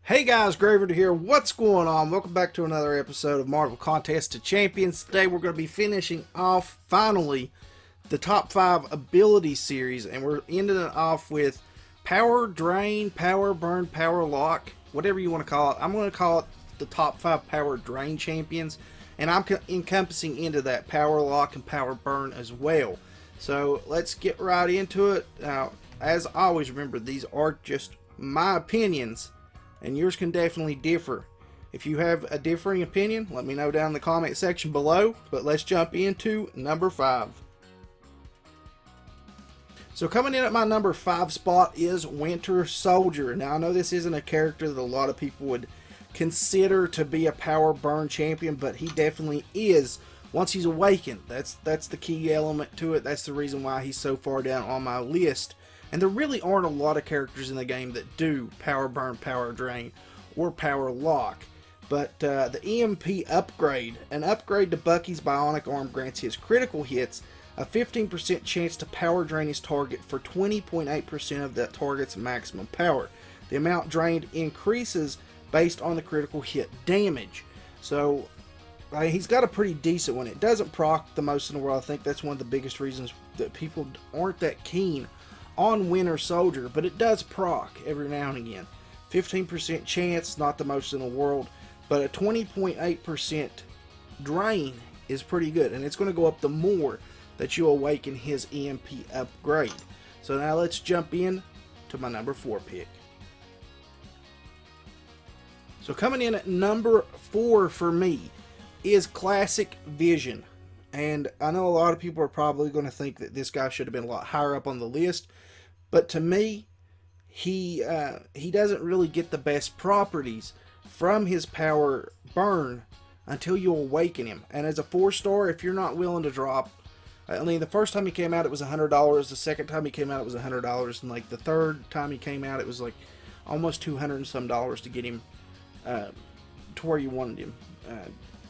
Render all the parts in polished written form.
Hey guys, Graver here. What's going on? Welcome back to another episode of Marvel Contest to Champions. Today we're going to be finishing off, finally, the top 5 ability series, and we're ending it off with Power Drain, Power Burn, Power Lock, whatever you want to call it. I'm going to call it the top 5 Power Drain champions, and I'm encompassing into that Power Lock and Power Burn as well. So let's get right into it. Now, as always, remember, these are just my opinions, and yours can definitely differ. If you have a differing opinion, let me know down in the comment section below. But let's jump into number 5. So coming in at my number 5 spot is Winter Soldier. Now I know this isn't a character that a lot of people would consider to be a power burn champion, but he definitely is once he's awakened. That's the key element to it. That's the reason why he's so far down on my list. And there really aren't a lot of characters in the game that do Power Burn, Power Drain, or Power Lock. But the EMP upgrade, an upgrade to Bucky's Bionic Arm, grants his critical hits a 15% chance to power drain his target for 20.8% of that target's maximum power. The amount drained increases based on the critical hit damage. So he's got a pretty decent one. It doesn't proc the most in the world. I think that's one of the biggest reasons that people aren't that keen on Winter Soldier, but it does proc every now and again. 15% chance, not the most in the world, but a 20.8% drain is pretty good, and it's going to go up the more that you awaken his EMP upgrade. So now let's jump in to my number 4 pick. So coming in at number 4 for me is Classic Vision. And I know a lot of people are probably going to think that this guy should have been a lot higher up on the list, but to me, he doesn't really get the best properties from his power burn until you awaken him. And as a 4-star, if you're not willing to drop, I mean, the first time he came out, it was $100. The second time he came out, it was $100, and like the third time he came out, it was like almost $200 and some to get him to where you wanted him,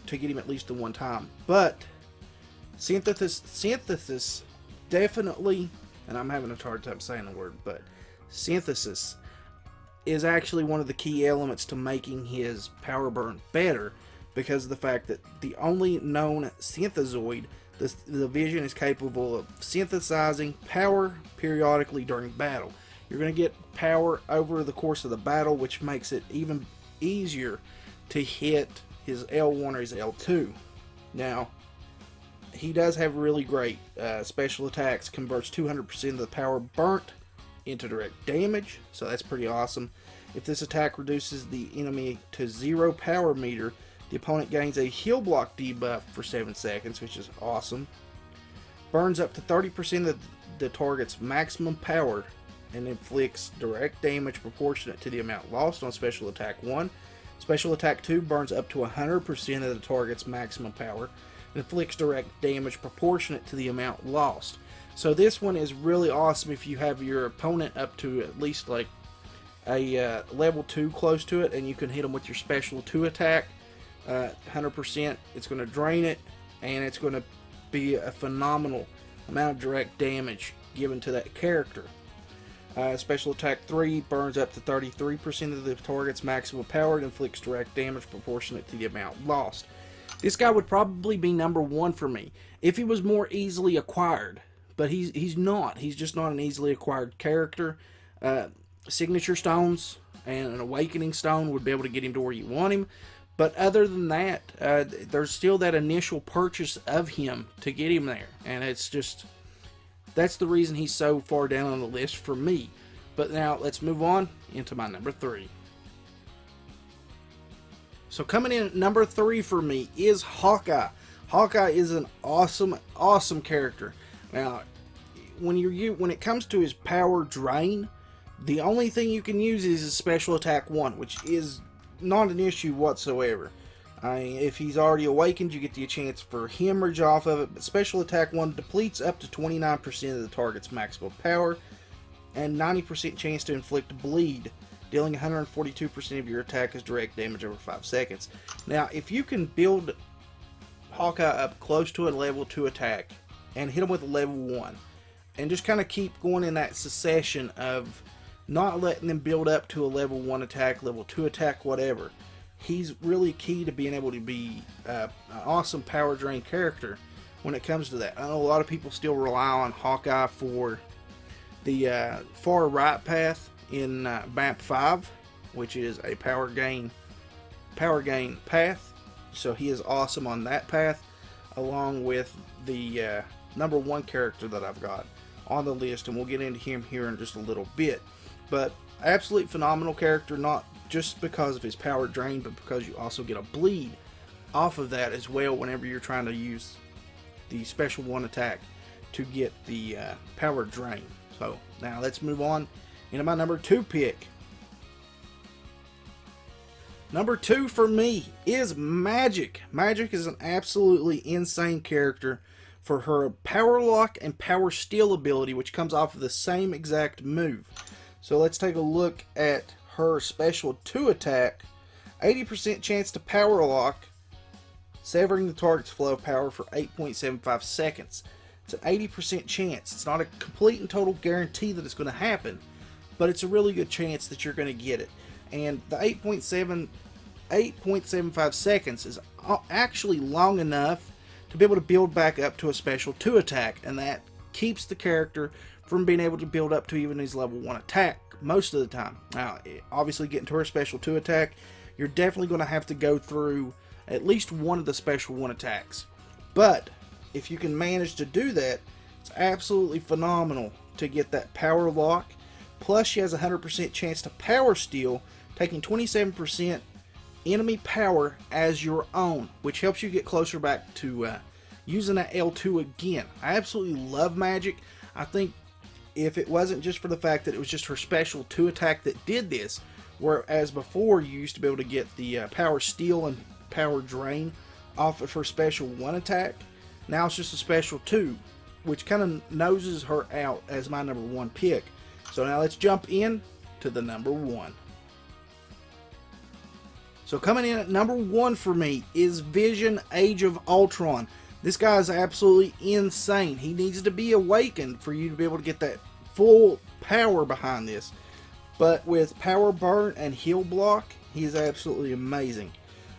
to get him at least the one time. But synthesis definitely, and I'm having a hard time saying the word, but synthesis is actually one of the key elements to making his power burn better, because of the fact that the only known synthezoid, the Vision, is capable of synthesizing power periodically during battle. You're going to get power over the course of the battle, which makes it even easier to hit his L1 or his L2. Now, he does have really great special attacks, converts 200% of the power burnt into direct damage, so that's pretty awesome. If this attack reduces the enemy to 0 power meter, the opponent gains a heal block debuff for 7 seconds, which is awesome. Burns up to 30% of the target's maximum power and inflicts direct damage proportionate to the amount lost on Special Attack 1. Special Attack 2 burns up to 100% of the target's maximum power and inflicts direct damage proportionate to the amount lost. So this one is really awesome if you have your opponent up to at least like a level 2 close to it, and you can hit them with your special 2 attack. 100%, it's going to drain it, and it's going to be a phenomenal amount of direct damage given to that character. Special Attack 3 burns up to 33% of the target's maximum power and inflicts direct damage proportionate to the amount lost. This guy would probably be number 1 for me if he was more easily acquired, but he's not. He's just not an easily acquired character. Signature stones and an awakening stone would be able to get him to where you want him, but other than that, there's still that initial purchase of him to get him there, and it's just, that's the reason he's so far down on the list for me. But now let's move on into my number 3. So coming in at number 3 for me is Hawkeye. Hawkeye is an awesome character. Now, when it comes to his power drain, the only thing you can use is his Special Attack 1, which is not an issue whatsoever. If he's already awakened, you get the chance for hemorrhage off of it, but Special Attack 1 depletes up to 29% of the target's maximum power and 90% chance to inflict bleed, dealing 142% of your attack as direct damage over 5 seconds. Now, if you can build Hawkeye up close to a level 2 attack and hit him with a level 1, and just kind of keep going in that succession of not letting them build up to a level 1 attack, level 2 attack, whatever. He's really key to being able to be an awesome power drain character when it comes to that. I know a lot of people still rely on Hawkeye for the far right path in map 5, which is a power gain path. So he is awesome on that path, along with the number 1 character that I've got on the list, and we'll get into him here in just a little bit. But absolutely phenomenal character, not just because of his power drain, but because you also get a bleed off of that as well whenever you're trying to use the special 1 attack to get the power drain. So now let's move on into my number 2 pick. Number 2 for me is Magic. Magic is an absolutely insane character for her power lock and power steal ability, which comes off of the same exact move. So let's take a look at her special 2 attack. 80% chance to power lock, severing the target's flow of power for 8.75 seconds. It's an 80% chance. It's not a complete and total guarantee that it's going to happen, but it's a really good chance that you're going to get it. And the 8.75 seconds is actually long enough to be able to build back up to a special 2 attack, and that keeps the character from being able to build up to even his level 1 attack most of the time. Now, obviously getting to her special 2 attack, you're definitely going to have to go through at least one of the special 1 attacks. But if you can manage to do that, it's absolutely phenomenal to get that power lock. Plus, she has a 100% chance to power steal, taking 27% enemy power as your own, which helps you get closer back to using that L2 again. I absolutely love Magic. I think if it wasn't just for the fact that it was just her special 2 attack that did this, whereas before you used to be able to get the power steal and power drain off of her special 1 attack, now it's just a special 2, which kind of noses her out as my number 1 pick. So now let's jump in to the number 1. So coming in at number 1 for me is Vision Age of Ultron. This guy is absolutely insane. He needs to be awakened for you to be able to get that full power behind this. But with power burn and heal block, he is absolutely amazing.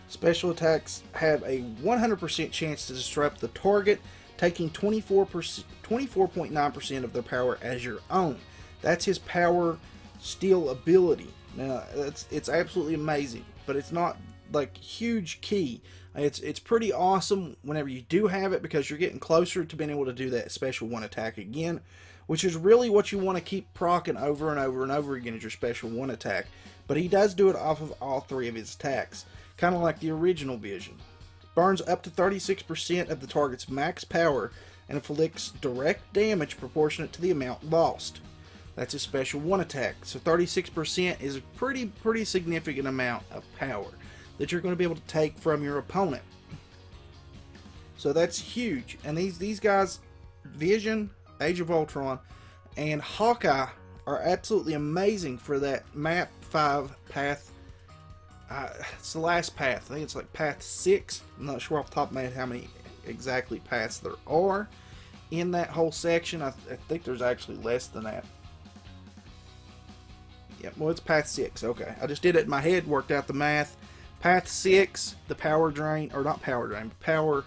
Special attacks have a 100% chance to disrupt the target, taking 24.9% of their power as your own. That's his power steal ability. Now, it's absolutely amazing, but it's not like huge key. It's pretty awesome whenever you do have it, because you're getting closer to being able to do that special 1 attack again, which is really what you want to keep proccing over and over and over again as your special 1 attack. But he does do it off of all 3 of his attacks, kind of like the original Vision. Burns up to 36% of the target's max power and inflicts direct damage proportionate to the amount lost. That's a special 1 attack, so 36% is a pretty significant amount of power that you're going to be able to take from your opponent. So that's huge. And these guys, Vision, Age of Ultron, and Hawkeye, are absolutely amazing for that map 5 path. It's the last path. I think it's like path 6. I'm not sure off the top of my head how many exactly paths there are in that whole section. I think there's actually less than that. Yeah, well, it's path 6. Okay, I just did it in my head, worked out the math. Path 6, the power drain, or not power drain, power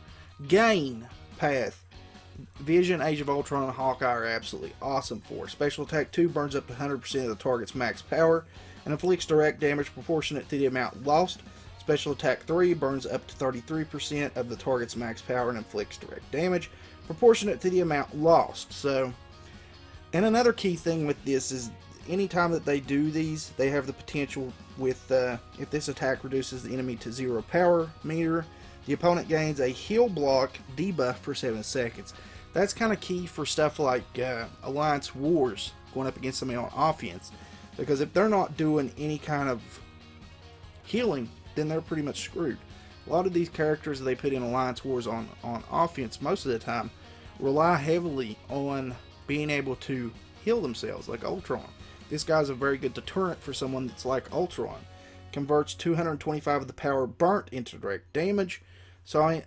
gain path. Vision, Age of Ultron, and Hawkeye are absolutely awesome for. Special attack 2 burns up to 100% of the target's max power and inflicts direct damage proportionate to the amount lost. Special attack 3 burns up to 33% of the target's max power and inflicts direct damage proportionate to the amount lost. So, and another key thing with this is anytime that they do these, they have the potential with, if this attack reduces the enemy to 0 power meter, the opponent gains a heal block debuff for 7 seconds. That's kind of key for stuff like Alliance Wars, going up against somebody on offense, because if they're not doing any kind of healing, then they're pretty much screwed. A lot of these characters that they put in Alliance Wars on offense most of the time rely heavily on being able to heal themselves, like Ultron. This guy's a very good deterrent for someone that's like Ultron. Converts 225 of the power burnt into direct damage. So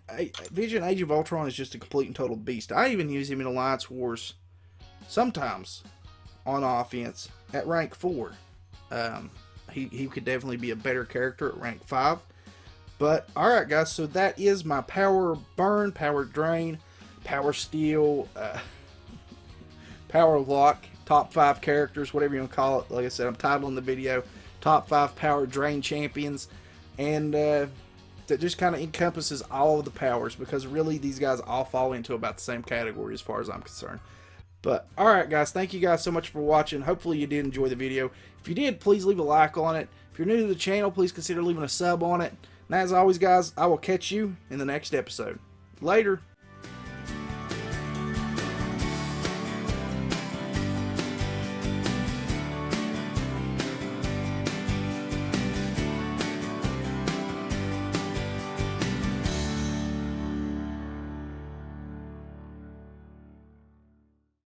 Vision Age of Ultron is just a complete and total beast. I even use him in Alliance Wars sometimes on offense at rank 4. He could definitely be a better character at rank 5. But, alright guys, so that is my power burn, power drain, power steal, power lock, top 5 characters, whatever you want to call it. Like I said, I'm titling the video top 5 power drain champions. And that just kind of encompasses all of the powers, because really these guys all fall into about the same category as far as I'm concerned. But, alright guys, thank you guys so much for watching. Hopefully you did enjoy the video. If you did, please leave a like on it. If you're new to the channel, please consider leaving a sub on it. And as always guys, I will catch you in the next episode. Later.